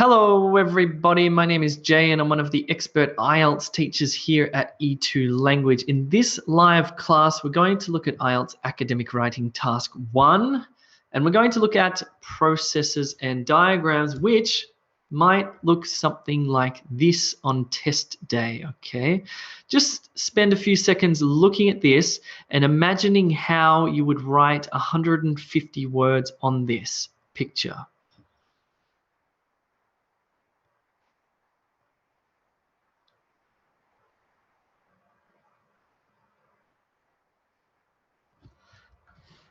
Hello, everybody. My name is Jay, and I'm one of the expert IELTS teachers here at E2 Language. In this live class, we're going to look at IELTS Academic Writing Task 1, and we're going to look at processes and diagrams, which might look something like this on test day, okay? Just spend a few seconds looking at this and imagining how you would write 150 words on this picture.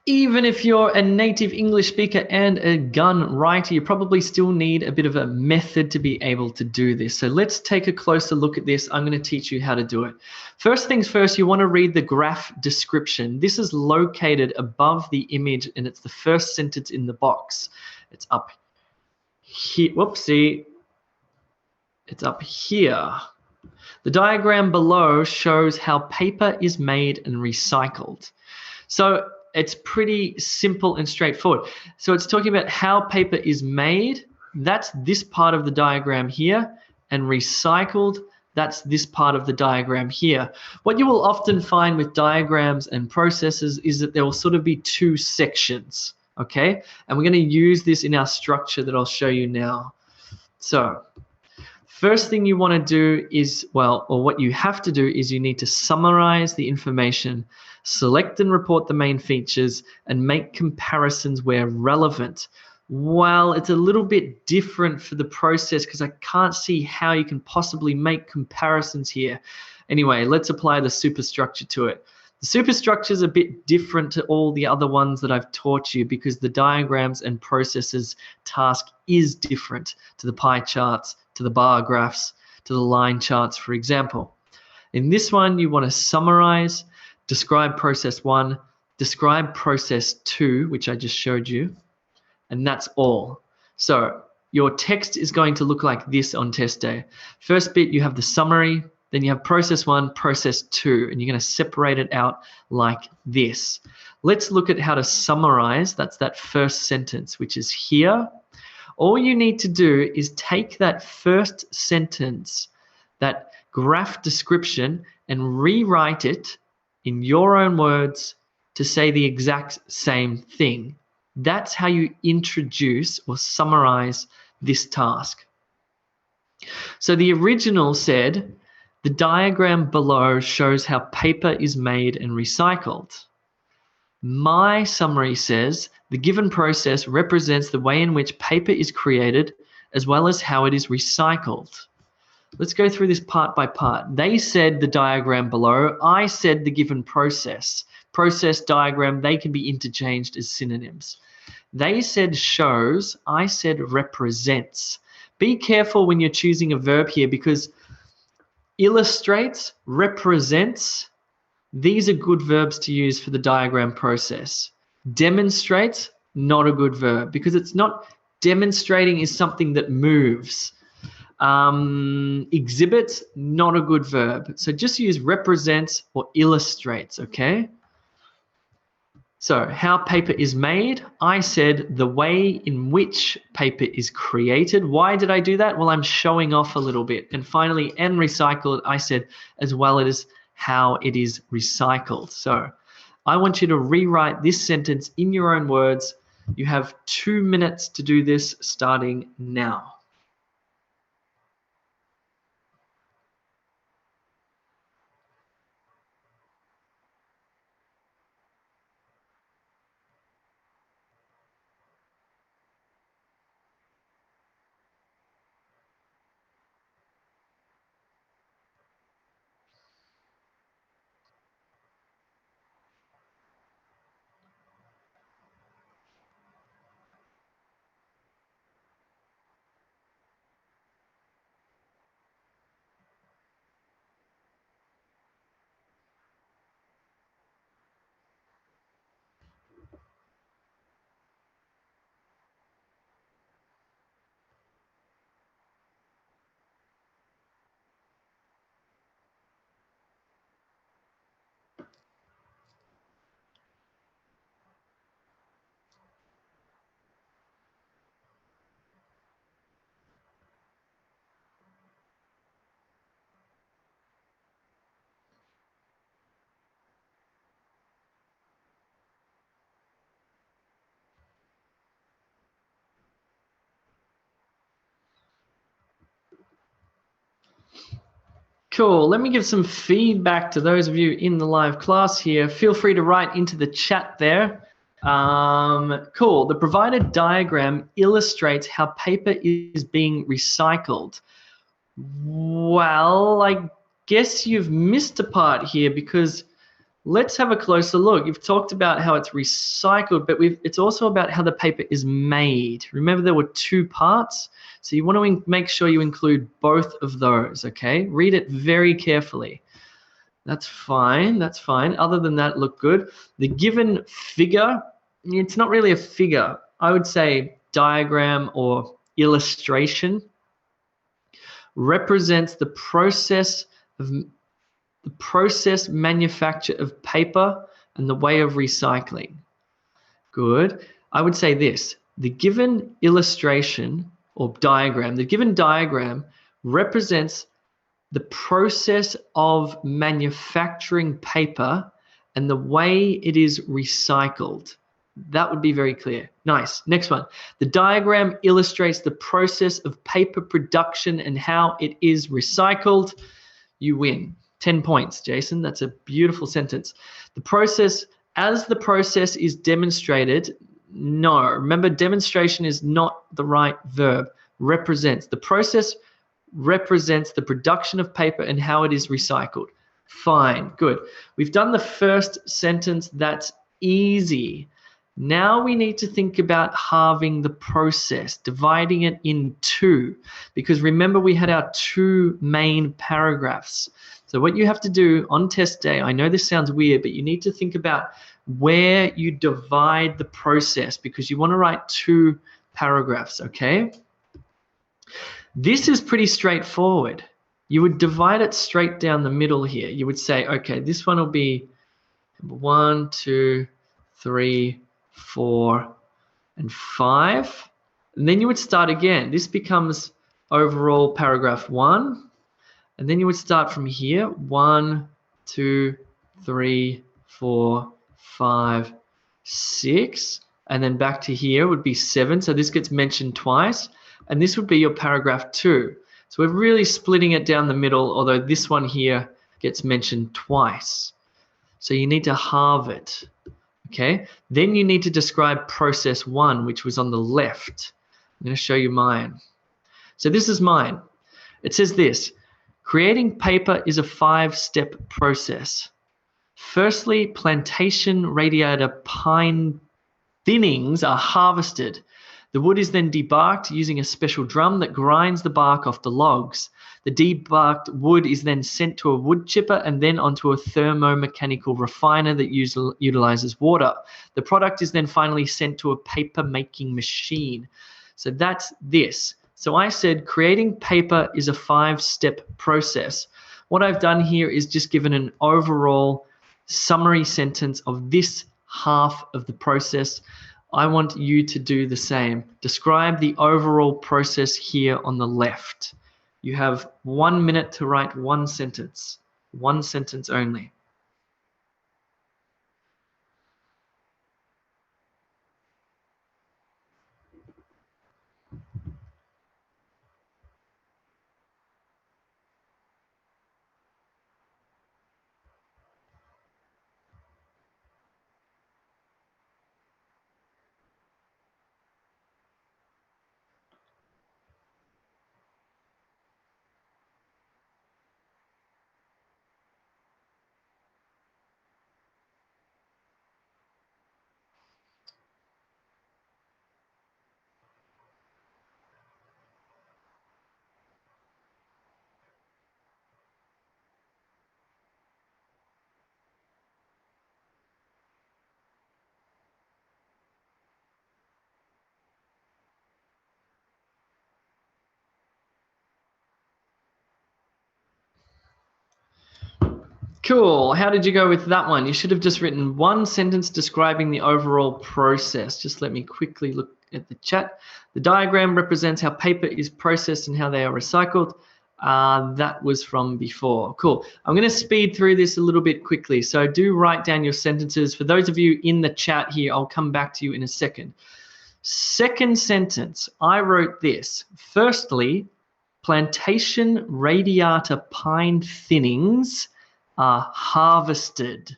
Even if you're a native English speaker and a gun writer, you probably still need a bit of a method to be able to do this. So let's take a closer look at this. I'm going to teach you how to do it. First things first, you want to read the graph description. This is located above the image, and it's the first sentence in the box. It's up here. Whoopsie. It's up here. The diagram below shows how paper is made and recycled. So it's pretty simple and straightforward. So it's talking about how paper is made. That's this part of the diagram here. And recycled, that's this part of the diagram here. What you will often find with diagrams and processes is that there will sort of be two sections, okay? And we're going to use this in our structure that I'll show you now. So first thing you want to do is, what you have to do is you need to summarize the information, select and report the main features, and make comparisons where relevant. Well, it's a little bit different for the process because I can't see how you can possibly make comparisons here. Anyway, let's apply the superstructure to it. The superstructure is a bit different to all the other ones that I've taught you because the diagrams and processes task is different to the pie charts, to the bar graphs, to the line charts, for example. In this one, you want to summarize, describe process 1, describe process 2, which I just showed you, and that's all. So your text is going to look like this on test day. First bit, you have the summary, then you have process 1, process 2, and you're going to separate it out like this. Let's look at how to summarize. That's that first sentence, which is here. All you need to do is take that first sentence, that graph description, and rewrite it in your own words to say the exact same thing. That's how you introduce or summarize this task. So the original said, the diagram below shows how paper is made and recycled. My summary says, the given process represents the way in which paper is created as well as how it is recycled. Let's go through this part by part. They said the diagram below. I said the given process. Process, diagram, they can be interchanged as synonyms. They said shows. I said represents. Be careful when you're choosing a verb here because illustrates, represents, these are good verbs to use for the diagram process. Demonstrates, not a good verb because it's not demonstrating is something that moves. Exhibits, not a good verb. So just use represents or illustrates, okay? So how paper is made, I said the way in which paper is created. Why did I do that? Well, I'm showing off a little bit. And finally, and recycled, I said as well as how it is recycled. So I want you to rewrite this sentence in your own words. You have 2 minutes to do this starting now. Cool. Let me give some feedback to those of you in the live class here. Feel free to write into the chat there. Cool. The provided diagram illustrates how paper is being recycled. Well, I guess you've missed a part here, because let's have a closer look. You've talked about how it's recycled, but it's also about how the paper is made. Remember, there were two parts, so you want to make sure you include both of those, okay? Read it very carefully. That's fine, that's fine. Other than that, look good. The given figure, it's not really a figure. I would say diagram or illustration represents the process manufacture of paper and the way of recycling. Good. I would say this: the given illustration or diagram, the given diagram represents the process of manufacturing paper and the way it is recycled. That would be very clear. Nice. Next one. The diagram illustrates the process of paper production and how it is recycled. You win. 10 points, Jason. That's a beautiful sentence. The process is demonstrated. No, remember, demonstration is not the right verb. Represents. The process represents the production of paper and how it is recycled. Fine, good. We've done the first sentence. That's easy. Now we need to think about halving the process, dividing it in two, because remember, we had our two main paragraphs. So what you have to do on test day, I know this sounds weird, but you need to think about where you divide the process, because you want to write two paragraphs, okay? This is pretty straightforward. You would divide it straight down the middle here. You would say, okay, this one will be 1, 2, 3, 4, and 5. And then you would start again. This becomes overall paragraph 1. And then you would start from here. 1, 2, 3, 4, 5, 6. And then back to here would be 7. So this gets mentioned twice. And this would be your paragraph 2. So we're really splitting it down the middle, although this one here gets mentioned twice. So you need to halve it. Okay, then you need to describe process 1, which was on the left. I'm going to show you mine. So this is mine. It says this: creating paper is a 5-step process. Firstly, plantation radiata pine thinnings are harvested. The wood is then debarked using a special drum that grinds the bark off the logs. The debarked wood is then sent to a wood chipper and then onto a thermomechanical refiner that utilizes water. The product is then finally sent to a paper making machine. So that's this. So I said creating paper is a 5-step process. What I've done here is just given an overall summary sentence of this half of the process. I want you to do the same. Describe the overall process here on the left. You have 1 minute to write one sentence only. Cool. How did you go with that one? You should have just written one sentence describing the overall process. Just let me quickly look at the chat. The diagram represents how paper is processed and how they are recycled. That was from before. Cool. I'm going to speed through this a little bit quickly. So do write down your sentences. For those of you in the chat here, I'll come back to you in a second. Second sentence, I wrote this. Firstly, Plantation radiata pine thinnings are harvested.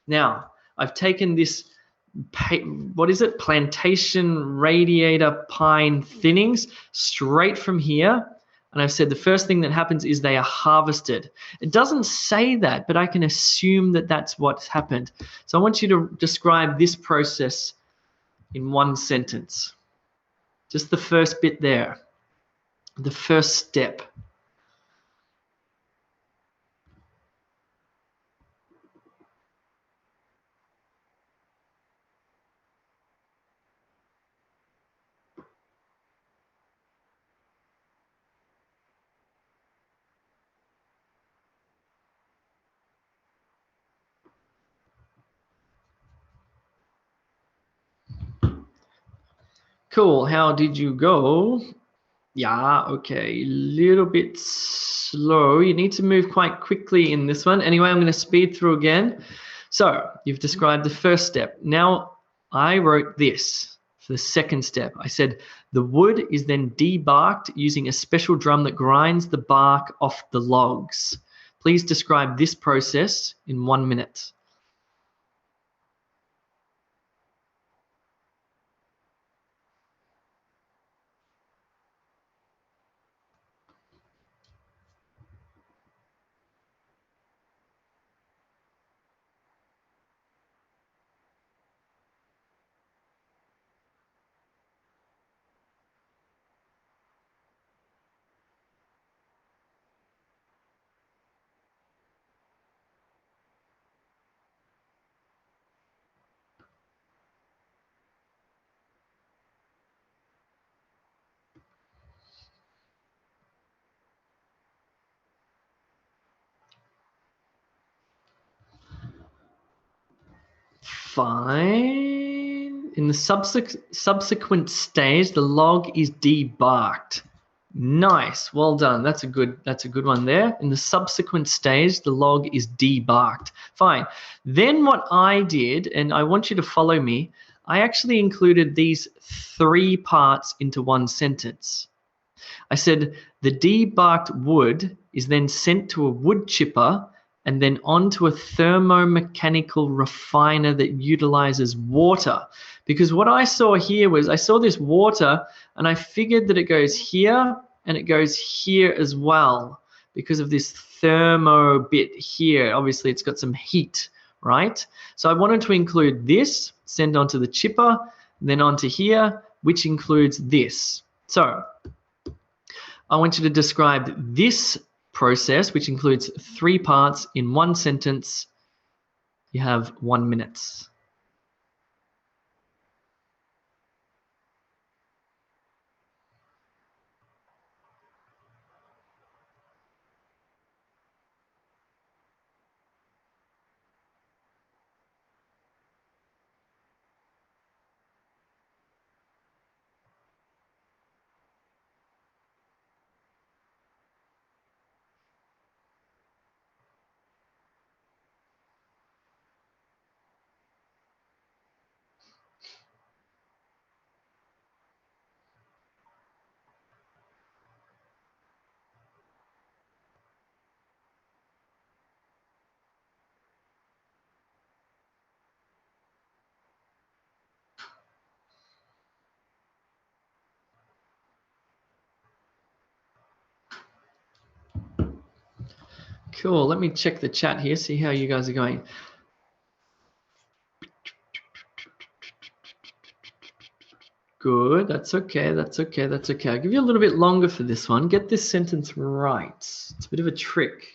Now, I've taken this, what is it? Plantation radiata pine thinnings straight from here. And I've said the first thing that happens is they are harvested. It doesn't say that, but I can assume that that's what's happened. So I want you to describe this process in one sentence. Just the first bit there, the first step. Cool. How did you go? Yeah, okay. A little bit slow. You need to move quite quickly in this one. Anyway, I'm going to speed through again. So you've described the first step. Now I wrote this for the second step. I said the wood is then debarked using a special drum that grinds the bark off the logs. Please describe this process in 1 minute. Fine. In the subsequent stage, the log is debarked. Nice. Well done. That's a good one there. In the subsequent stage, the log is debarked. Fine. Then what I did, and I want you to follow me, I actually included these 3 parts into one sentence. I said the debarked wood is then sent to a wood chipper and then onto a thermomechanical refiner that utilizes water. Because what I saw here was I saw this water and I figured that it goes here and it goes here as well because of this thermo bit here. Obviously, it's got some heat, right? So I wanted to include this, send onto the chipper, then onto here, which includes this. So I want you to describe this process, which includes 3 parts, in one sentence. You have 1 minute. Cool. Let me check the chat here, see how you guys are going. Good. That's okay. That's okay. That's okay. I'll give you a little bit longer for this one. Get this sentence right. It's a bit of a trick.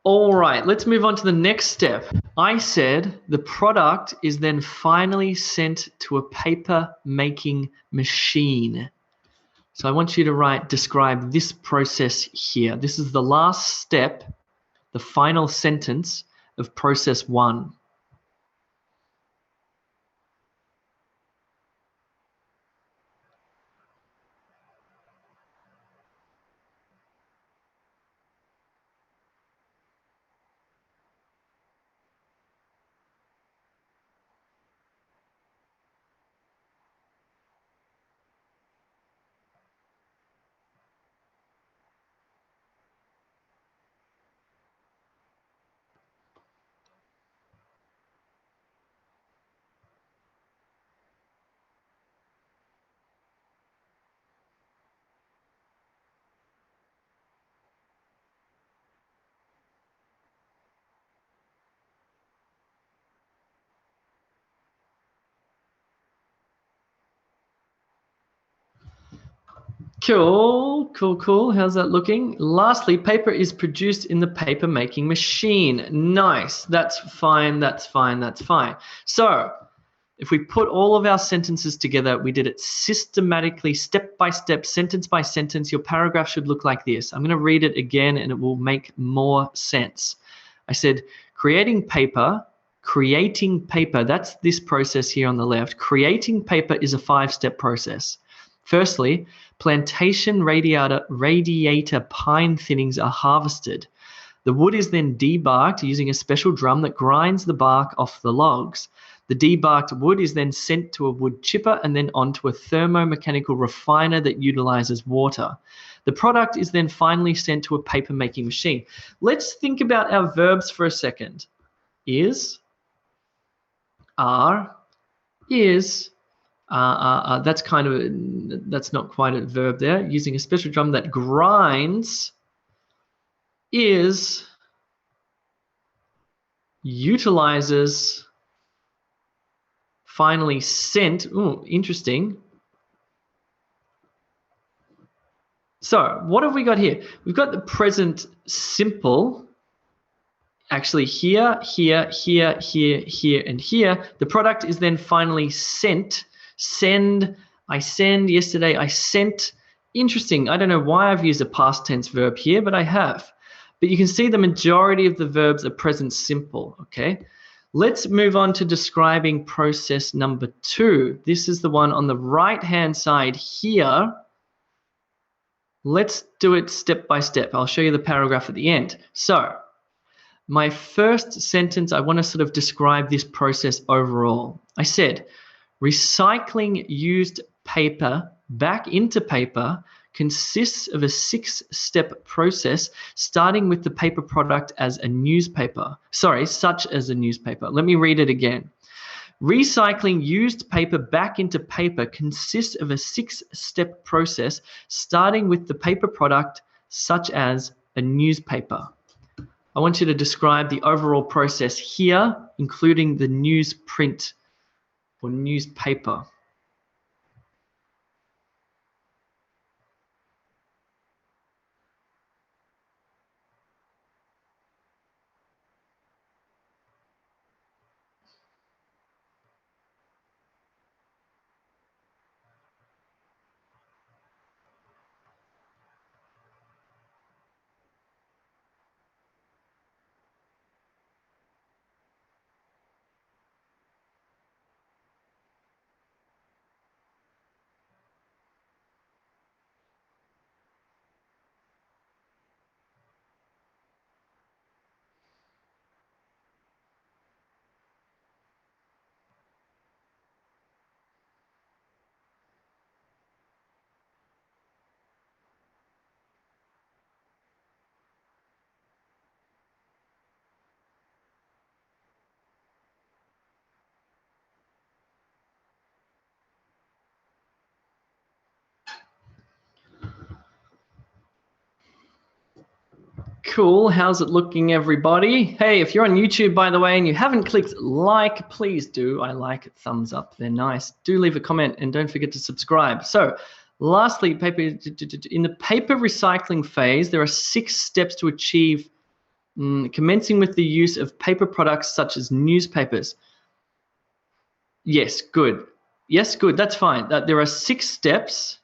All right, let's move on to the next step. I said the product is then finally sent to a paper making machine. So I want you to describe this process here. This is the last step, the final sentence of process 1. Cool, cool, cool. How's that looking? Lastly, paper is produced in the paper making machine. Nice. That's fine, that's fine, that's fine. So if we put all of our sentences together, we did it systematically, step by step, sentence by sentence. Your paragraph should look like this. I'm going to read it again and it will make more sense. I said, creating paper, that's this process here on the left. Creating paper is a 5-step process. Firstly, plantation radiator pine thinnings are harvested. The wood is then debarked using a special drum that grinds the bark off the logs. The debarked wood is then sent to a wood chipper and then onto a thermomechanical refiner that utilizes water. The product is then finally sent to a paper making machine. Let's think about our verbs for a second. Is, are, is, that's not quite a verb there. Using a special drum that grinds, is, utilizes, finally sent. Ooh, interesting. So what have we got here? We've got the present simple. Actually here, here, here, here, here, and here. The product is then finally sent. Send, I send, yesterday I sent. Interesting, I don't know why I've used a past tense verb here, but I have. But you can see the majority of the verbs are present simple, okay? Let's move on to describing process number 2. This is the one on the right-hand side here. Let's do it step by step. I'll show you the paragraph at the end. So, my first sentence, I want to sort of describe this process overall. I said, recycling used paper back into paper consists of a 6-step process starting with the paper product as a newspaper. Sorry, such as a newspaper. Let me read it again. Recycling used paper back into paper consists of a 6-step process starting with the paper product such as a newspaper. I want you to describe the overall process here, including the newsprint or newspaper. Cool, how's it looking, everybody? Hey, if you're on YouTube, by the way, and you haven't clicked like, please do. I like it, thumbs up, they're nice. Do leave a comment and don't forget to subscribe. So, lastly, in the paper recycling phase, there are 6 steps to achieve, commencing with the use of paper products such as newspapers. Yes, good. Yes, good, that's fine. There are 6 steps.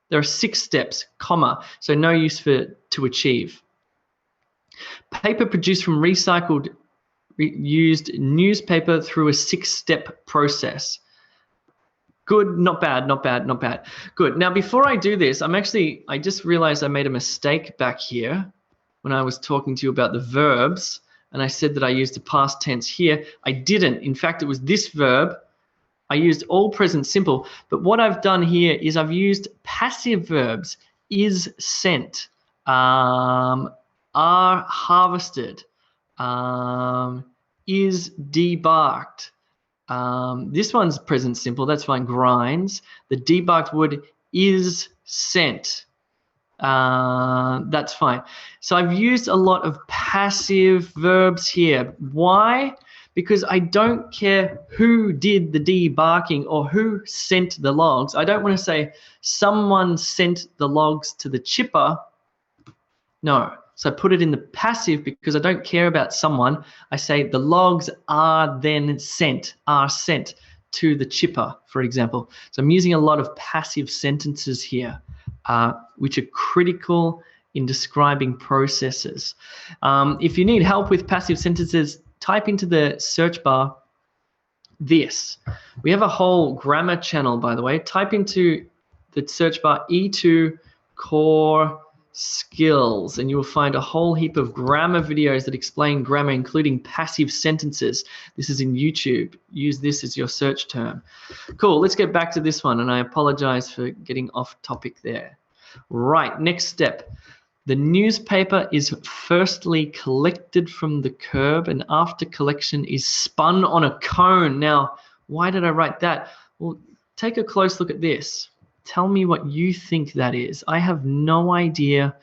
There are 6 steps, comma, so no use for to achieve. Paper produced from recycled used newspaper through a 6-step process. Good, not bad, not bad, not bad. Good. Now, before I do this, I just realized I made a mistake back here when I was talking to you about the verbs, and I said that I used a past tense here. I didn't. In fact, it was this verb. I used all present simple, but what I've done here is I've used passive verbs, is sent, are harvested, is debarked. This one's present simple, that's fine, grinds. The debarked wood is sent. That's fine. So I've used a lot of passive verbs here. Why? because I don't care who did the debarking or who sent the logs. I don't want to say someone sent the logs to the chipper. No. So I put it in the passive because I don't care about someone. I say the logs are then sent, to the chipper, for example. So I'm using a lot of passive sentences here, which are critical in describing processes. If you need help with passive sentences, type into the search bar this. We have a whole grammar channel, by the way. Type into the search bar E2 core skills, and you will find a whole heap of grammar videos that explain grammar, including passive sentences. This is in YouTube. Use this as your search term. Cool, let's get back to this one, and I apologize for getting off topic there. Right, next step. The newspaper is firstly collected from the curb, and after collection is spun on a cone. Now, why did I write that? Well, take a close look at this. Tell me what you think that is. I have no idea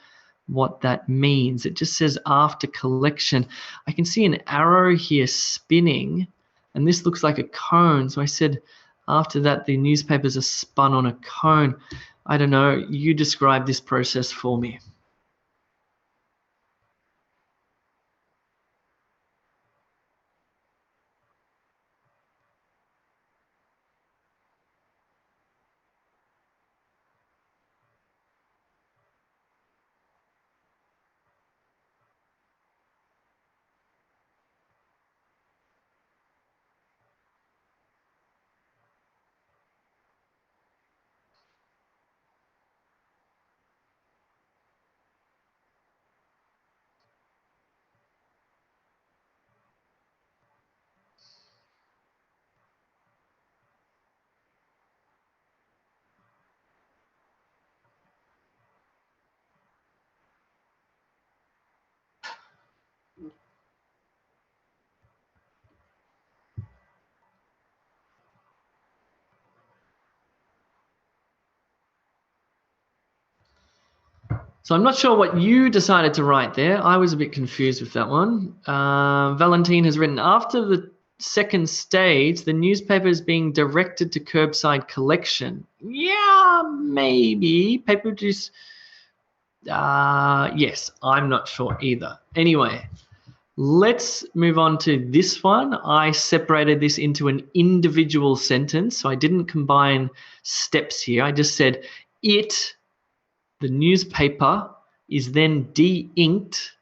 what that means. It just says after collection. I can see an arrow here spinning, and this looks like a cone. So I said after that the newspapers are spun on a cone. I don't know. You describe this process for me. So I'm not sure what you decided to write there. I was a bit confused with that one. Valentine has written, after the second stage, the newspaper is being directed to curbside collection. Yeah, maybe. Paper produce. Yes, I'm not sure either. Anyway, let's move on to this one. I separated this into an individual sentence, so I didn't combine steps here. I just said the newspaper is then de-inked.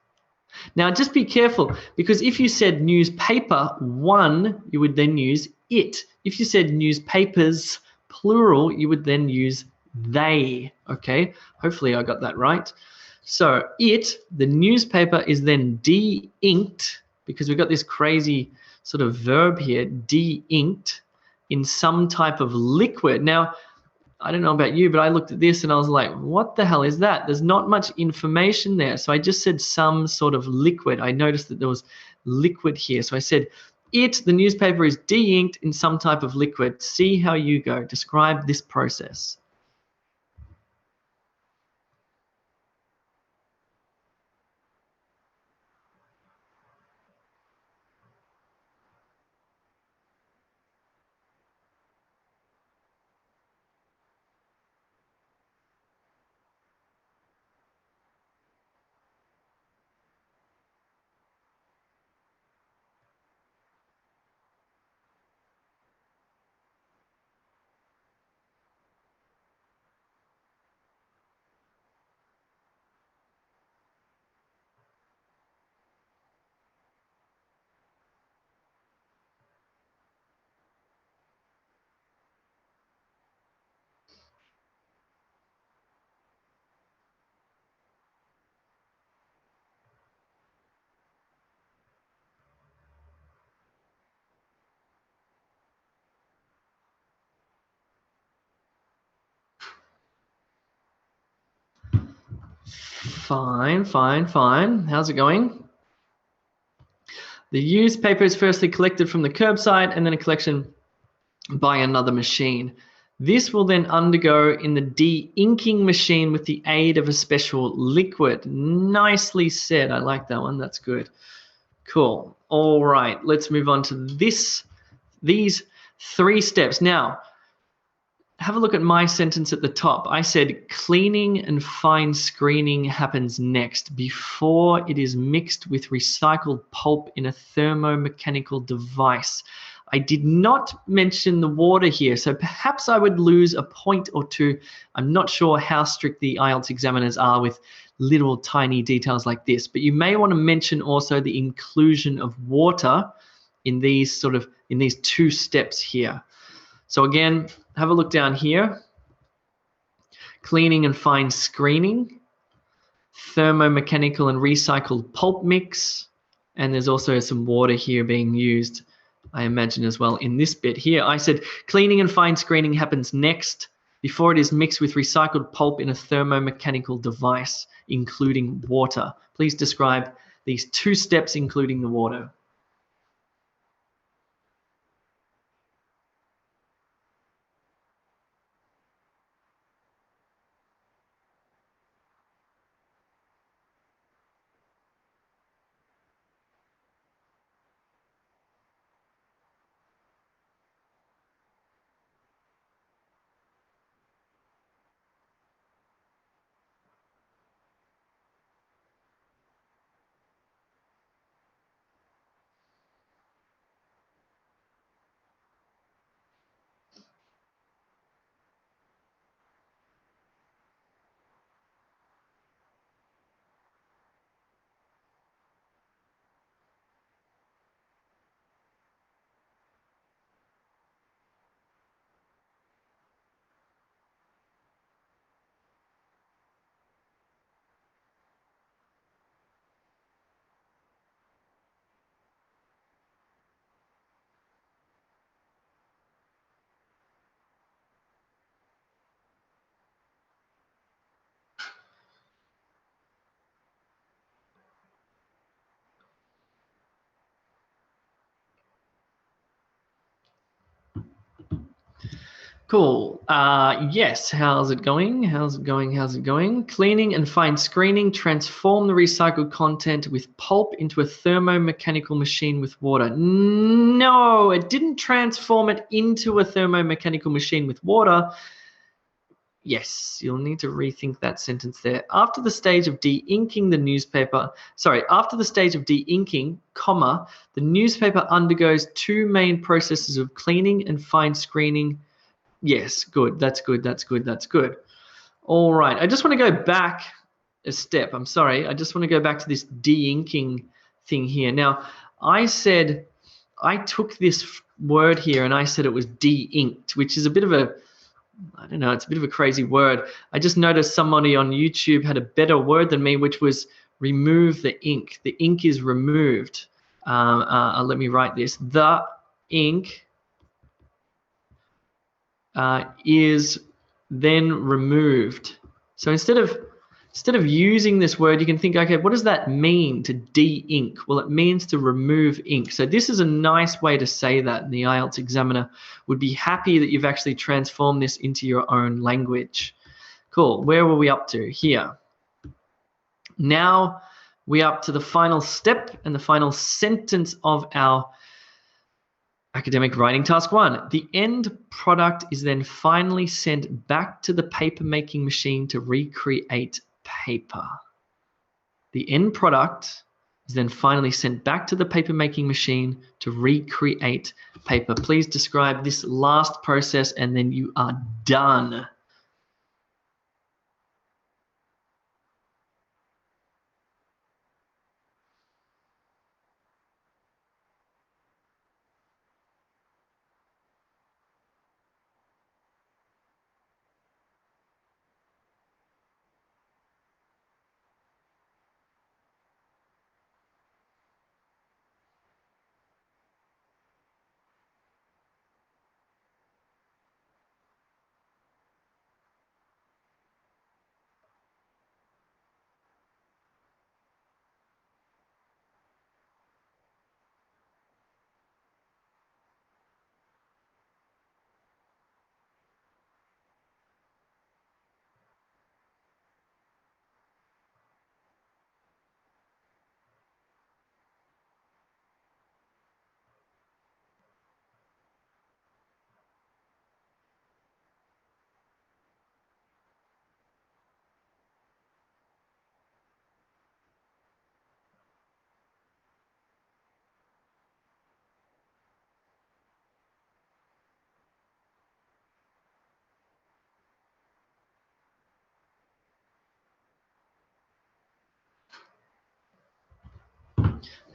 Now just be careful, because if you said newspaper one, you would then use it. If you said newspapers plural, you would then use they. Okay, hopefully I got that right. So the newspaper is then de-inked, because we've got this crazy sort of verb here, de-inked, in some type of liquid. Now I don't know about you, but I looked at this and I was like, what the hell is that? There's not much information there. So I just said some sort of liquid. I noticed that there was liquid here. So I said, the newspaper is de-inked in some type of liquid. See how you go. Describe this process. Fine. How's it going? The newspaper is firstly collected from the curbside and then a collection by another machine. This will then undergo in the de-inking machine with the aid of a special liquid. Nicely said. I like that one. That's good. Cool. All right, let's move on to these 3 steps. Now, have a look at my sentence at the top. I said cleaning and fine screening happens next before it is mixed with recycled pulp in a thermomechanical device. I did not mention the water here, so perhaps I would lose a point or two. I'm not sure how strict the IELTS examiners are with little tiny details like this, but you may want to mention also the inclusion of water in these 2 steps here. So again, have a look down here. Cleaning and fine screening, thermomechanical and recycled pulp mix, and there's also some water here being used, I imagine, as well in this bit here. I said cleaning and fine screening happens next before it is mixed with recycled pulp in a thermomechanical device, including water. Please describe these 2 steps, including the water. Cool. Yes, how's it going? How's it going? How's it going? Cleaning and fine screening transform the recycled content with pulp into a thermomechanical machine with water. No, it didn't transform it into a thermomechanical machine with water. Yes, you'll need to rethink that sentence there. After the stage of de-inking the newspaper, after the stage of de-inking, comma, the newspaper undergoes 2 main processes of cleaning and fine screening. Yes, good. That's good. That's good. That's good. All right. I just want to go back a step. I'm sorry. I just want to go back to this de-inking thing here. Now, I took this word here and I said it was de-inked, which is a bit of a, I don't know, it's a bit of a crazy word. I just noticed somebody on YouTube had a better word than me, which was remove the ink. The ink is removed. Let me write this. The ink is then removed. So instead of using this word, you can think, okay, what does that mean to de-ink? Well, it means to remove ink. So this is a nice way to say that, and the IELTS examiner would be happy that you've actually transformed this into your own language. Cool. Where were we up to? Here. Now we're up to the final step and the final sentence of our academic writing task 1. The end product is then finally sent back to the paper making machine to recreate paper. The end product is then finally sent back to the paper making machine to recreate paper. Please describe this last process and then you are done.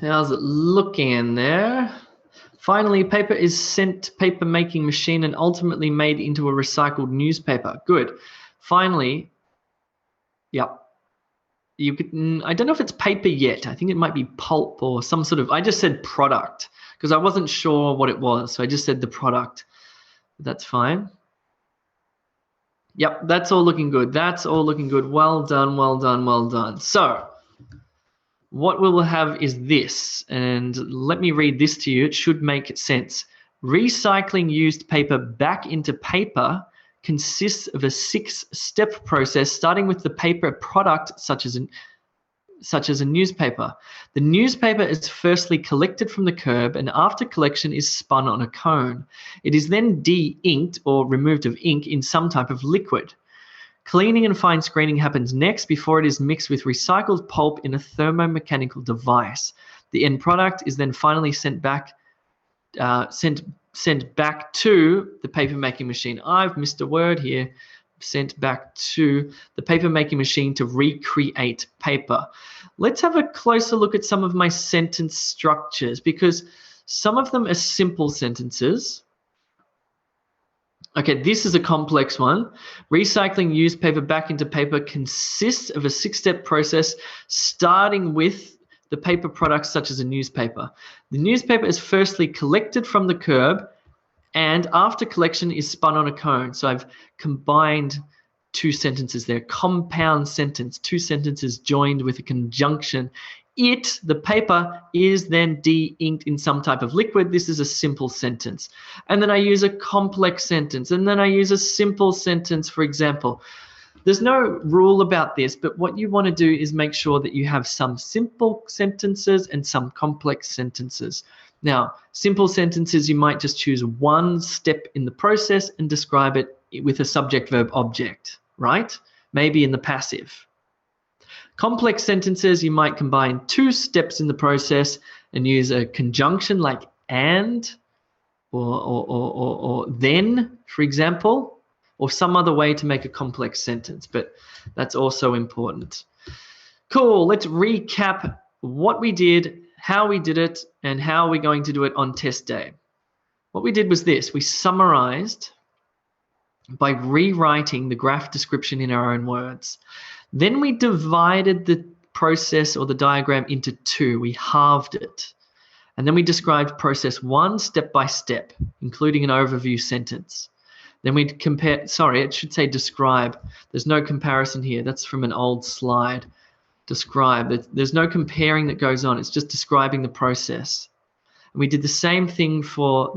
How's it looking in there? Finally, paper is sent to paper making machine and ultimately made into a recycled newspaper. Good. Finally, yep. I don't know if it's paper yet. I think it might be pulp or some sort of, I just said product because I wasn't sure what it was. So I just said the product. That's fine. Yep, that's all looking good. That's all looking good. Well done, well done, well done. So what we will have is this, and let me read this to you. It should make sense. Recycling used paper back into paper consists of a 6-step process, starting with the paper product, such as a newspaper. The newspaper is firstly collected from the curb, and after collection is spun on a cone. It is then de-inked or removed of ink in some type of liquid. Cleaning and fine screening happens next before it is mixed with recycled pulp in a thermomechanical device. The end product is then finally sent back to the paper making machine. I've missed a word here. Sent back to the paper making machine to recreate paper. Let's have a closer look at some of my sentence structures because some of them are simple sentences. Okay, this is a complex one. Recycling used paper back into paper consists of a 6-step process starting with the paper products such as a newspaper. The newspaper is firstly collected from the curb and after collection is spun on a cone. So I've combined 2 sentences there. Compound sentence, 2 sentences joined with a conjunction. The paper, is then de-inked in some type of liquid. This is a simple sentence. And then I use a complex sentence. And then I use a simple sentence, for example. There's no rule about this, but what you want to do is make sure that you have some simple sentences and some complex sentences. Now, simple sentences, you might just choose one step in the process and describe it with a subject, verb, object, right? Maybe in the passive. Complex sentences, you might combine 2 steps in the process and use a conjunction like and or then, for example, or some other way to make a complex sentence, but that's also important. Cool, let's recap what we did, how we did it, and how we're going to do it on test day. What we did was this. We summarized by rewriting the graph description in our own words. Then we divided the process or the diagram into 2. We halved it. And then we described process 1 step by step, including an overview sentence. Then we it should say describe. There's no comparison here. That's from an old slide. Describe. There's no comparing that goes on. It's just describing the process. And we did the same thing for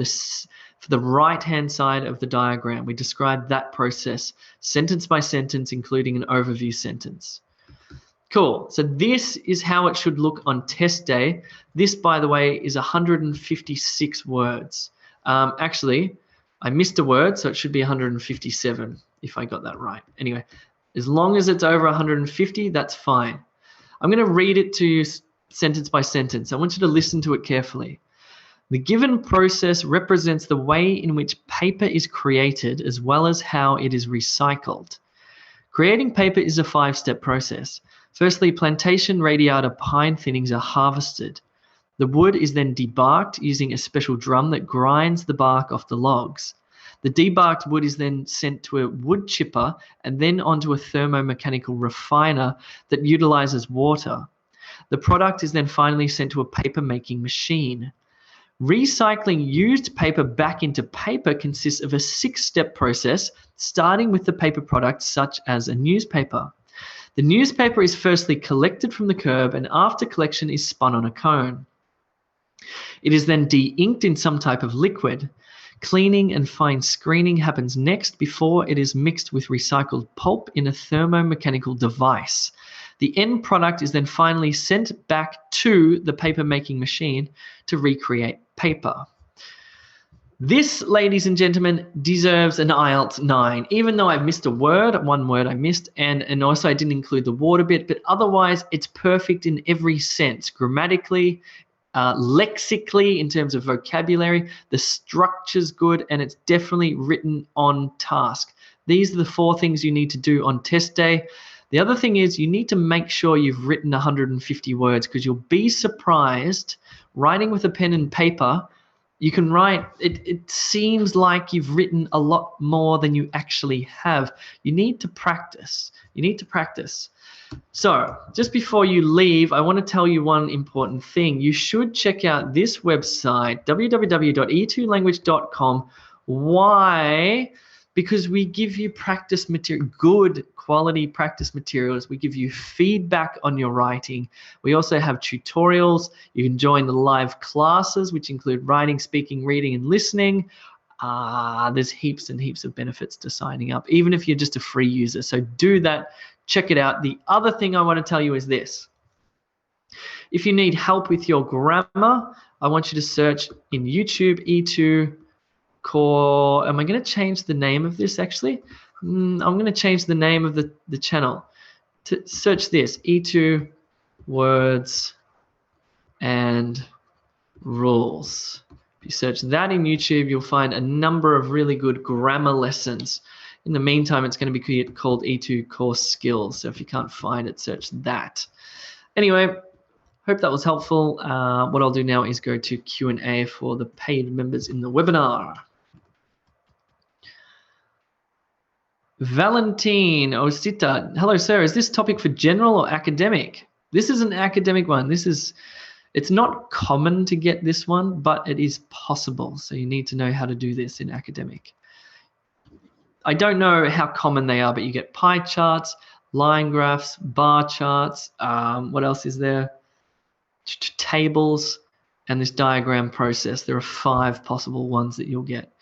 the right-hand side of the diagram. We described that process sentence by sentence, including an overview sentence. Cool. So this is how it should look on test day. This, by the way, is 156 words. Actually, I missed a word, so it should be 157 if I got that right. Anyway, as long as it's over 150, that's fine. I'm going to read it to you sentence by sentence. I want you to listen to it carefully. The given process represents the way in which paper is created as well as how it is recycled. Creating paper is a 5-step process. Firstly, plantation radiata pine thinnings are harvested. The wood is then debarked using a special drum that grinds the bark off the logs. The debarked wood is then sent to a wood chipper and then onto a thermomechanical refiner that utilizes water. The product is then finally sent to a paper making machine. Recycling used paper back into paper consists of a 6-step process, starting with the paper product such as a newspaper. The newspaper is firstly collected from the curb and after collection is spun on a cone. It is then de-inked in some type of liquid. Cleaning and fine screening happens next before it is mixed with recycled pulp in a thermomechanical device. The end product is then finally sent back to the paper making machine to recreate paper. This, ladies and gentlemen, deserves an IELTS 9, even though I've missed one word I missed, and also I didn't include the water bit, but otherwise it's perfect in every sense, grammatically, lexically, in terms of vocabulary, the structure's good, and it's definitely written on task. These are the 4 things you need to do on test day. The other thing is you need to make sure you've written 150 words, because you'll be surprised writing with a pen and paper. You can write, it seems like you've written a lot more than you actually have. You need to practice. You need to practice. So just before you leave, I want to tell you one important thing. You should check out this website, www.e2language.com. Why? Because we give you practice material, good quality practice materials. We give you feedback on your writing. We also have tutorials. You can join the live classes, which include writing, speaking, reading, and listening. There's heaps and heaps of benefits to signing up, even if you're just a free user. So do that. Check it out. The other thing I want to tell you is this. If you need help with your grammar, I want you to search in YouTube E2 Core. Am I going to change the name of this actually? I'm going to change the name of the channel. To search this, E2 Words and Rules. If you search that in YouTube, you'll find a number of really good grammar lessons. In the meantime, it's going to be called E2 Core Skills. So if you can't find it, search that. Anyway, hope that was helpful. What I'll do now is go to Q&A for the paid members in the webinar. Valentine Osita, hello sir, is this topic for general or academic? This is an academic one. It's not common to get this one, but it is possible. So you need to know how to do this in academic. I don't know how common they are, but you get pie charts, line graphs, bar charts. What else is there? Tables, and this diagram process. There are 5 possible ones that you'll get.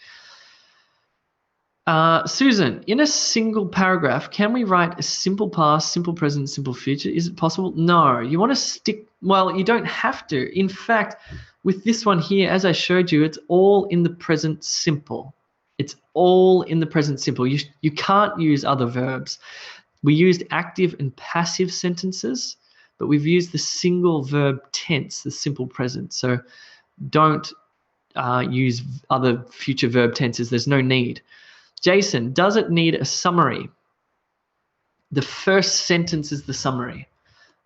Susan, in a single paragraph, can we write a simple past, simple present, simple future? Is it possible? No. You want to stick, well, you don't have to. In fact, with this one here, as I showed you, it's all in the present simple. It's all in the present simple. You can't use other verbs. We used active and passive sentences, but we've used the single verb tense, the simple present. So don't use other future verb tenses. There's no need. Jason, does it need a summary? The first sentence is the summary.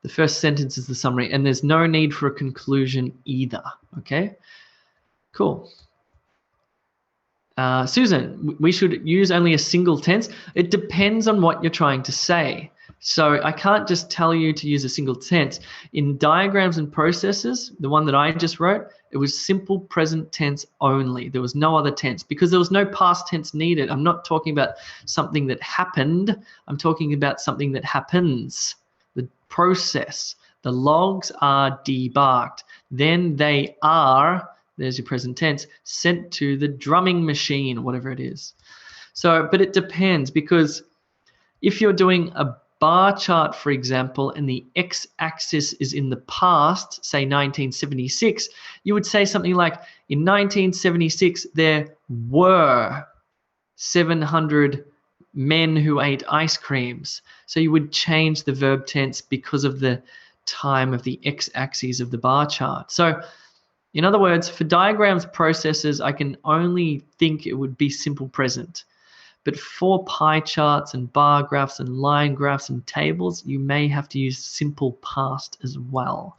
The first sentence is the summary, and there's no need for a conclusion either. Okay? Cool. Susan, we should use only a single tense. It depends on what you're trying to say. So I can't just tell you to use a single tense. In diagrams and processes, the one that I just wrote, it was simple present tense only. There was no other tense because there was no past tense needed. I'm not talking about something that happened. I'm talking about something that happens. The process. The logs are debarked. Then they are, there's your present tense, sent to the drumming machine, whatever it is. So, but it depends, because if you're doing a bar chart, for example, and the x-axis is in the past, say 1976, you would say something like, in 1976, there were 700 men who ate ice creams. So you would change the verb tense because of the time of the x-axis of the bar chart. So in other words, for diagrams, processes, I can only think it would be simple present. But for pie charts and bar graphs and line graphs and tables, you may have to use simple past as well.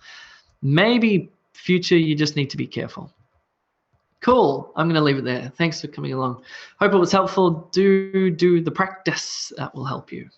Maybe future, you just need to be careful. Cool. I'm going to leave it there. Thanks for coming along. Hope it was helpful. Do the practice. That will help you.